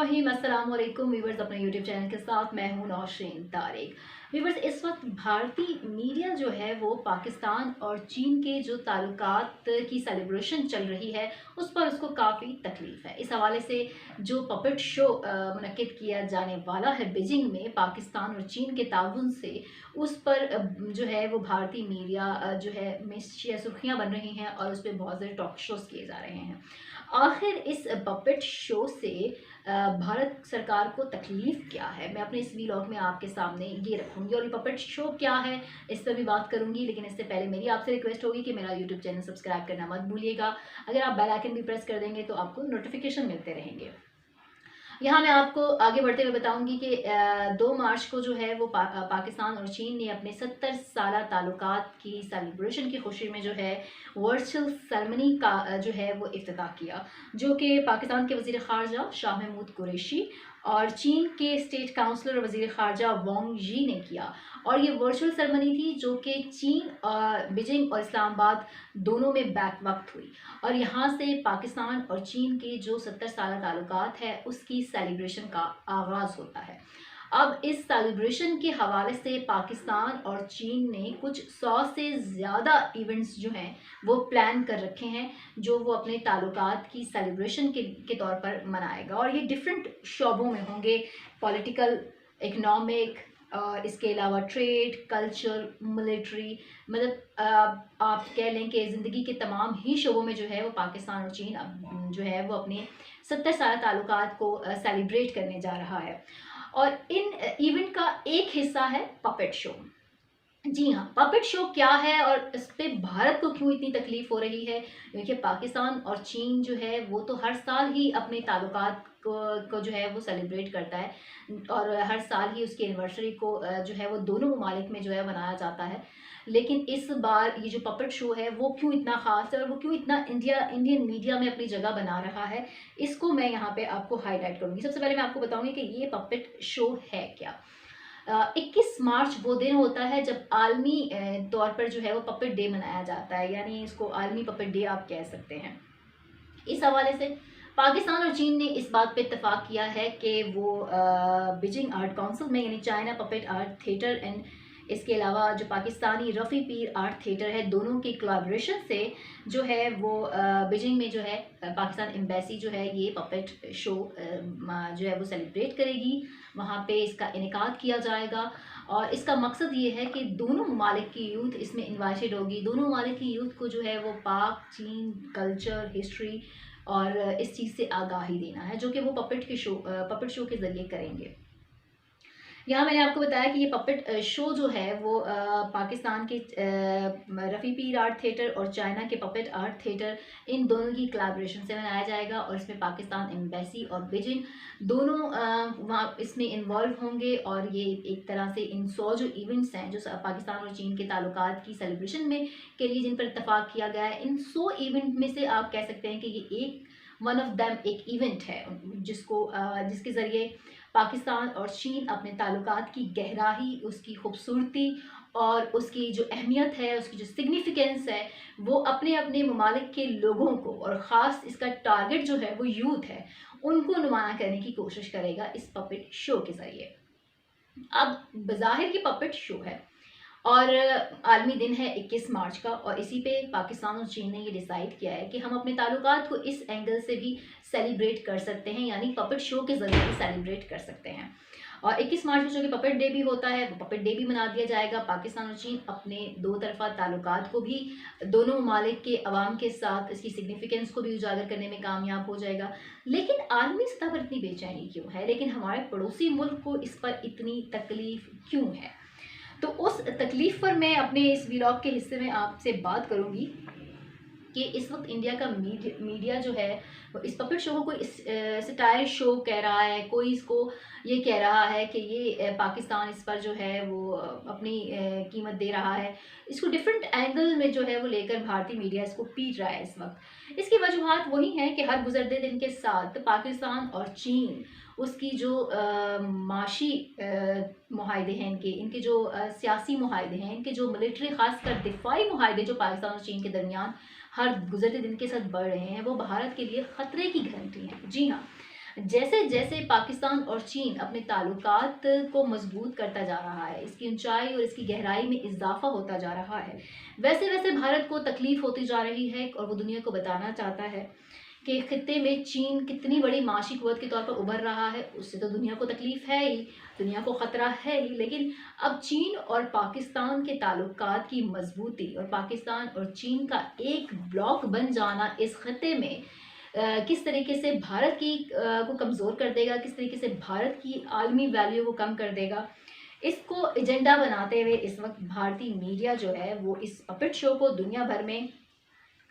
बिस्मिल्लाहिर्रहमानिर्रहीम। अस्सलाम वालेकुम व्यूवर्स, अपने यूट्यूब चैनल के साथ मैं हूं नौशीन तारिक। व्यूवर्स, इस वक्त भारतीय मीडिया जो है वो पाकिस्तान और चीन के जो ताल्लुकात की सेलिब्रेशन चल रही है उस पर उसको काफ़ी तकलीफ़ है। इस हवाले से जो पपेट शो मुनक्किद किया जाने वाला है बीजिंग में पाकिस्तान और चीन के ताउन से, उस पर जो है वो भारतीय मीडिया जो है में सुर्खियाँ बन रही हैं और उस पर बहुत सारे टॉक शोज़ किए जा रहे हैं। आखिर इस पपेट शो से भारत सरकार को तकलीफ़ क्या है, मैं अपने इस व्लॉग में आपके सामने ये रखूँगी। और ये पपेट शो क्या है इस पर भी बात करूँगी, लेकिन इससे पहले मेरी आपसे रिक्वेस्ट होगी कि मेरा यूट्यूब चैनल सब्सक्राइब करना मत भूलिएगा। अगर आप बेल आइकन भी प्रेस कर देंगे तो आपको नोटिफिकेशन मिलते रहेंगे। यहाँ मैं आपको आगे बढ़ते हुए बताऊंगी कि 2 मार्च को जो है वो पाकिस्तान और चीन ने अपने 70 साला ताल्लुकात की सेलिब्रेशन की खुशी में जो है वर्चुअल सेरेमनी का जो है वो इफ्तिताह किया, जो कि पाकिस्तान के वज़ीर ख़ारजा शाह महमूद कुरैशी और चीन के स्टेट काउंसलर वज़ीर ख़ारजा वांग यी ने किया। और ये वर्चुअल सेरेमनी थी जो कि चीन, बीजिंग और इस्लामाबाद दोनों में बैक वक्त हुई। और यहाँ से पाकिस्तान और चीन के जो 70 साल ताल्लुकात है उसकी सेलिब्रेशन का आगाज़ होता है। अब इस सेलिब्रेशन के हवाले से पाकिस्तान और चीन ने कुछ 100 से ज़्यादा इवेंट्स जो हैं वो प्लान कर रखे हैं, जो वो अपने ताल्लुकात की सेलिब्रेशन के तौर पर मनाएगा। और ये डिफरेंट शोबों में होंगे, पॉलिटिकल, इकनॉमिक, और इसके अलावा ट्रेड, कल्चर, मिलिट्री, मतलब आप कह लें कि ज़िंदगी के तमाम ही शोबों में जो है वो पाकिस्तान और चीन जो है वो अपने 70 साल ताल्लुकात को सेलिब्रेट करने जा रहा है। और इन इवेंट का एक हिस्सा है पपेट शो। जी हाँ, पपेट शो क्या है और इस पे भारत को क्यों इतनी तकलीफ़ हो रही है? देखिए, पाकिस्तान और चीन जो है वो तो हर साल ही अपने ताल्लुकात को जो है वो सेलिब्रेट करता है और हर साल ही उसकी एनिवर्सरी को जो है वो दोनों ममालिक में जो है मनाया जाता है। लेकिन इस बार ये जो पपेट शो है वो क्यों इतना ख़ास है और वो क्यों इतना इंडियन मीडिया में अपनी जगह बना रहा है, इसको मैं यहाँ पे आपको हाईलाइट करूँगी। सबसे पहले मैं आपको बताऊँगी कि ये पपेट शो है क्या। 21 मार्च वो दिन होता है जब आलमी तौर पर जो है वो पपेट डे मनाया जाता है, यानी इसको आलमी पपेट डे आप कह सकते हैं। इस हवाले से पाकिस्तान और चीन ने इस बात पे इत्तेफाक किया है कि वो बीजिंग आर्ट काउंसिल में, यानी China puppet art theatre and इसके अलावा जो पाकिस्तानी रफ़ी पीर आर्ट थिएटर है, दोनों की कोलैबोरेशन से जो है वो बीजिंग में जो है पाकिस्तान एम्बेसी जो है ये पपेट शो जो है वो सेलिब्रेट करेगी। वहाँ पे इसका इनेकाद किया जाएगा और इसका मकसद ये है कि दोनों ममालिक की यूथ इसमें इन्वाइटेड होगी। दोनों ममालिक की यूथ को जो है वो पाक चीन कल्चर, हिस्ट्री और इस चीज़ से आगाही देना है, जो कि वो पपेट शो के ज़रिए करेंगे। यहाँ मैंने आपको बताया कि ये पपेट शो जो है वो पाकिस्तान के रफ़ी पीर आर्ट थिएटर और चाइना के पपेट आर्ट थिएटर, इन दोनों की कोलैबोरेशन से बनाया जाएगा और इसमें पाकिस्तान एम्बेसी और बीजिंग दोनों वहाँ इसमें इन्वॉल्व होंगे। और ये एक तरह से इन 100 जो इवेंट्स हैं जो पाकिस्तान और चीन के ताल्लुकात की सेलिब्रेशन में के लिए जिन पर इत्तफाक किया गया है, इन 100 इवेंट में से आप कह सकते हैं कि ये एक वन ऑफ दैम एक इवेंट है जिसके ज़रिए पाकिस्तान और चीन अपने ताल्लुकात की गहराई, उसकी खूबसूरती और उसकी जो अहमियत है, उसकी जो सिग्निफिकेंस है, वो अपने अपने ममालिक के लोगों को, और ख़ास इसका टारगेट जो है वो यूथ है, उनको नुमाया करने की कोशिश करेगा इस पपेट शो के ज़रिए। अब बज़ाहिर की पपेट शो है और आलमी दिन है 21 मार्च का, और इसी पे पाकिस्तान और चीन ने ये डिसाइड किया है कि हम अपने ताल्लुकात को इस एंगल से भी सेलिब्रेट कर सकते हैं, यानी पपेट शो के ज़रिए भी सेलिब्रेट कर सकते हैं। और 21 मार्च को जो कि पपेट डे भी होता है, वो पपेट डे भी मना दिया जाएगा। पाकिस्तान और चीन अपने दो तरफ़ा ताल्लुकात को भी, दोनों ममालिक के अवाम के साथ इसकी सिग्निफिकेंस को भी उजागर करने में कामयाब हो जाएगा। लेकिन आलमी सतह पर इतनी बेचैनी क्यों है, लेकिन हमारे पड़ोसी मुल्क को इस पर इतनी तकलीफ़ क्यों है? तो उस तकलीफ़ पर मैं अपने इस व्लॉग के हिस्से में आपसे बात करूंगी कि इस वक्त इंडिया का मीडिया जो है वो इस पपेट शो को कोई सटायर शो कह रहा है, कोई इसको ये कह रहा है कि ये पाकिस्तान इस पर जो है वो अपनी कीमत दे रहा है। इसको डिफरेंट एंगल में जो है वो लेकर भारतीय मीडिया इसको पीट रहा है इस वक्त। इसकी वजूहत वही हैं कि हर गुजरते दिन के साथ पाकिस्तान और चीन उसकी जो माशी मुहाइदे हैं, इनके जो सियासी मुहाइदे हैं, इनके जो मिलिट्री ख़ासकर दिफाई मुहाइदे जो पाकिस्तान और चीन के दरमियान हर गुजरते दिन के साथ बढ़ रहे हैं, वो भारत के लिए ख़तरे की घंटी हैं। जी हाँ, जैसे जैसे पाकिस्तान और चीन अपने ताल्लुकात को मजबूत करता जा रहा है, इसकी ऊंचाई और इसकी गहराई में इजाफा होता जा रहा है, वैसे वैसे भारत को तकलीफ होती जा रही है और वो दुनिया को बताना चाहता है कि खित्ते में चीन कितनी बड़ी माशी कुव्वत के तौर पर उभर रहा है। उससे तो दुनिया को तकलीफ है ही, दुनिया को ख़तरा है ही, लेकिन अब चीन और पाकिस्तान के ताल्लुकात की मजबूती और पाकिस्तान और चीन का एक ब्लॉक बन जाना इस खत्ते में किस तरीके से भारत की को कमज़ोर कर देगा, किस तरीके से भारत की आलमी वैल्यू को कम कर देगा, इसको एजेंडा बनाते हुए इस वक्त भारतीय मीडिया जो है वो इस पपेट शो को दुनिया भर में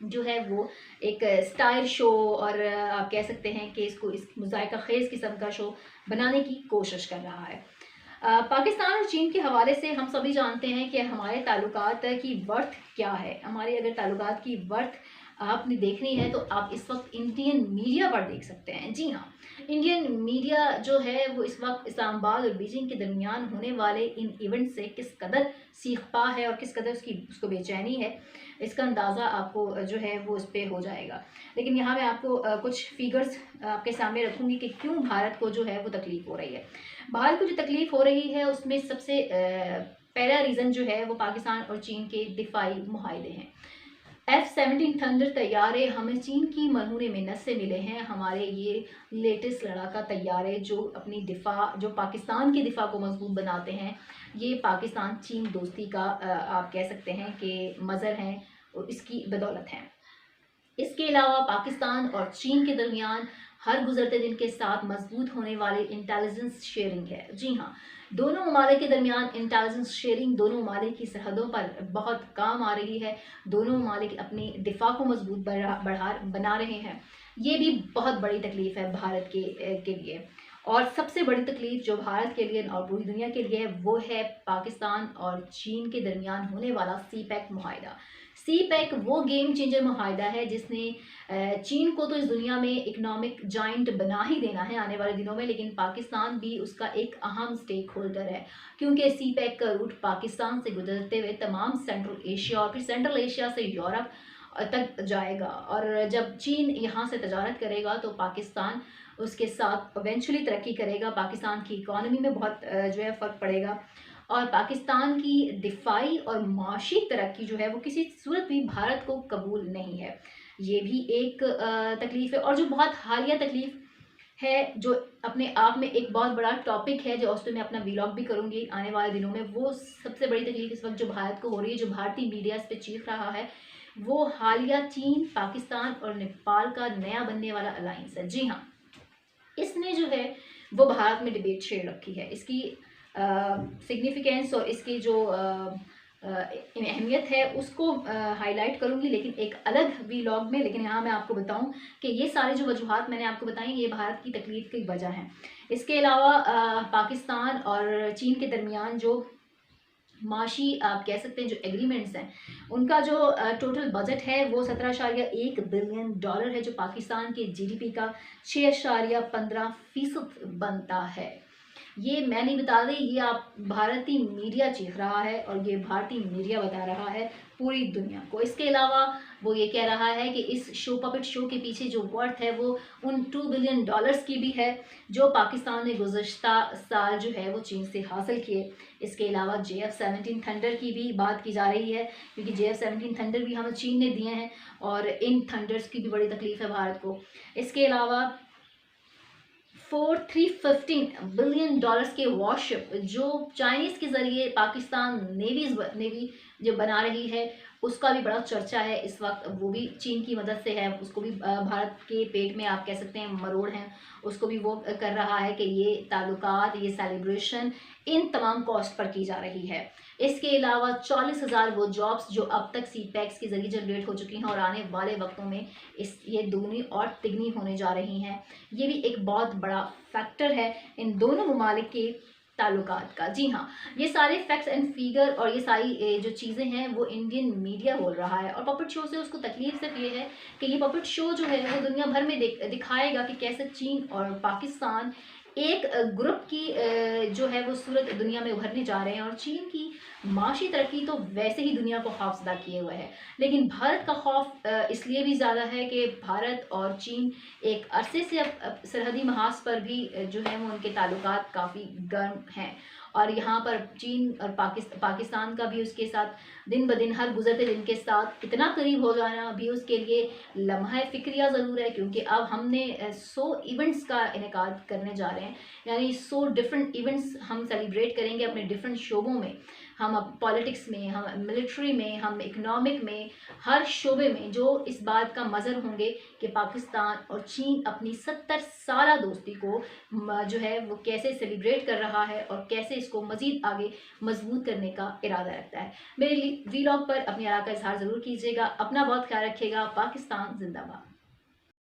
जो है वो एक स्टाइल शो और आप कह सकते हैं कि इसको इस मुज़ायका ख़ेज़ किस्म का शो बनाने की कोशिश कर रहा है। पाकिस्तान और चीन के हवाले से हम सभी जानते हैं कि हमारे ताल्लुकात की वर्थ क्या है। हमारे अगर ताल्लुकात की वर्थ आपने देखनी है तो आप इस वक्त इंडियन मीडिया पर देख सकते हैं। जी हाँ, इंडियन मीडिया जो है वो इस वक्त इस्लामाबाद और बीजिंग के दरमियान होने वाले इन इवेंट से किस कदर सीख पा है और किस कदर उसको बेचैनी है, इसका अंदाज़ा आपको जो है वो इस पर हो जाएगा। लेकिन यहाँ मैं आपको कुछ फिगर्स आपके सामने रखूँगी कि क्यों भारत को जो है वो तकलीफ़ हो रही है। भारत को जो तकलीफ़ हो रही है उसमें सबसे पहला रीज़न जो है वो पाकिस्तान और चीन के दिफाई मुहाइदे हैं। F-17 थंडर तैयारे हमें चीन की मरहून मिन्नत से मिले हैं। हमारे ये लेटेस्ट लड़ाका तैयारे जो अपनी दिफा जो पाकिस्तान की दिफा को मजबूत बनाते हैं, ये पाकिस्तान चीन दोस्ती का आप कह सकते हैं कि मज़र हैं और इसकी बदौलत हैं। इसके अलावा पाकिस्तान और चीन के दरमियान हर गुजरते दिन के साथ मजबूत होने वाली इंटेलिजेंस शेयरिंग है। जी हाँ, दोनों ममालिक के दरमियान इंटेलिजेंस शेयरिंग दोनों ममालिक की सरहदों पर बहुत काम आ रही है। दोनों ममालिक अपनी दिफा को मजबूत बना रहे हैं। ये भी बहुत बड़ी तकलीफ है भारत के लिए। और सबसे बड़ी तकलीफ जो भारत के लिए और पूरी दुनिया के लिए है वो है पाकिस्तान और चीन के दरमियान होने वाला सी-पैक मुआहिदा। सी-पैक वो गेम चेंजर मुआहिदा है जिसने चीन को तो इस दुनिया में इकोनॉमिक जाइंट बना ही देना है आने वाले दिनों में, लेकिन पाकिस्तान भी उसका एक अहम स्टेक होल्डर है, क्योंकि सी-पैक का रूट पाकिस्तान से गुजरते हुए तमाम सेंट्रल एशिया और फिर सेंट्रल एशिया से यूरोप तक जाएगा। और जब चीन यहाँ से तजारत करेगा तो पाकिस्तान उसके साथ इवेंचुअली तरक्की करेगा। पाकिस्तान की इकॉनमी में बहुत जो है फ़र्क पड़ेगा और पाकिस्तान की दिफाई और माशी तरक्की जो है वो किसी सूरत भी भारत को कबूल नहीं है। ये भी एक तकलीफ़ है। और जो बहुत हालिया तकलीफ़ है, जो अपने आप में एक बहुत बड़ा टॉपिक है, जो उस पर मैं अपना व्लॉग भी करूँगी आने वाले दिनों में, वो सबसे बड़ी तकलीफ़ इस वक्त जो भारत को हो रही है, जो भारतीय मीडिया इस पर चीख रहा है, वो हालिया चीन, पाकिस्तान और नेपाल का नया बनने वाला अलायंस है। जी हाँ, इसने जो है वो भारत में डिबेट छेड़ रखी है। इसकी सिग्निफिकेंस और इसकी जो अहमियत है उसको हाईलाइट करूँगी, लेकिन एक अलग व्लॉग में। लेकिन यहाँ मैं आपको बताऊँ कि ये सारी जो वजूहात मैंने आपको बताई ये भारत की तकलीफ की वजह हैं। इसके अलावा पाकिस्तान और चीन के दरमियान जो माशी आप कह सकते हैं जो एग्रीमेंट्स हैं, उनका जो टोटल बजट है वो 17.1 बिलियन डॉलर है, जो पाकिस्तान के जीडीपी का 6.15% बनता है। ये मैं नहीं बता रही, ये आप भारतीय मीडिया चीख रहा है और ये भारतीय मीडिया बता रहा है पूरी दुनिया को। इसके अलावा वो ये कह रहा है कि इस पपेट शो के पीछे जो वर्थ है वो उन 2 बिलियन डॉलर्स की भी है जो पाकिस्तान ने गुज़श्ता साल जो है वो चीन से हासिल किए। इसके अलावा JF-17 थंडर की भी बात की जा रही है, क्योंकि JF-17 थंडर भी हमें चीन ने दिए हैं और इन थंडर्स की भी बड़ी तकलीफ़ है भारत को। इसके अलावा 315 बिलियन डॉलर्स के वॉरशिप जो चाइनीज़ के ज़रिए पाकिस्तान नेवी जो बना रही है, उसका भी बड़ा चर्चा है इस वक्त। वो भी चीन की मदद से है, उसको भी भारत के पेट में आप कह सकते हैं मरोड़ हैं, उसको भी वो कर रहा है कि ये ताल्लुकात, ये सेलिब्रेशन इन तमाम कॉस्ट पर की जा रही है। इसके अलावा 40,000 वो जॉब्स जो अब तक सी-पैक्स के ज़रिए जनरेट हो चुकी हैं और आने वाले वक्तों में ये दुगनी और तिगनी होने जा रही हैं। ये भी एक बहुत बड़ा फैक्टर है इन दोनों ममालिक के ताल्लुकात का। जी हाँ, ये सारे फैक्ट्स एंड फिगर और ये सारी जो चीज़ें हैं वो इंडियन मीडिया बोल रहा है। और पपेट शो से उसको तकलीफ सिर्फ ये है कि ये पपेट शो जो है वो दुनिया भर में दिखाएगा कि कैसे चीन और पाकिस्तान एक ग्रुप की जो है वो सूरत दुनिया में उभरने जा रहे हैं। और चीन की माशी तरक्की तो वैसे ही दुनिया को खौफज़दा किए हुए है, लेकिन भारत का खौफ इसलिए भी ज़्यादा है कि भारत और चीन एक अरसे से अब सरहदी महाज पर भी जो है वो उनके ताल्लुकात काफ़ी गर्म हैं। और यहाँ पर चीन और पाकिस्तान का भी उसके साथ दिन ब दिन, हर गुज़रते दिन के साथ इतना करीब हो जाना भी उसके लिए लम्हा फ़िक्रिया ज़रूर है, क्योंकि अब हमने 100 इवेंट्स का इनेकाद करने जा रहे हैं। यानी 100 डिफरेंट इवेंट्स हम सेलिब्रेट करेंगे अपने डिफरेंट शोबों में। हम अब पॉलिटिक्स में, हम मिलिट्री में, हम इकोनॉमिक में, हर शोबे में जो इस बात का मज़हर होंगे कि पाकिस्तान और चीन अपनी 70 साला दोस्ती को जो है वो कैसे सेलिब्रेट कर रहा है और कैसे इसको मज़ीद आगे मजबूत करने का इरादा रखता है। मेरे वीलॉग पर अपनी आरा का इजहार ज़रूर कीजिएगा। अपना बहुत ख्याल रखिएगा। पाकिस्तान जिंदाबाद।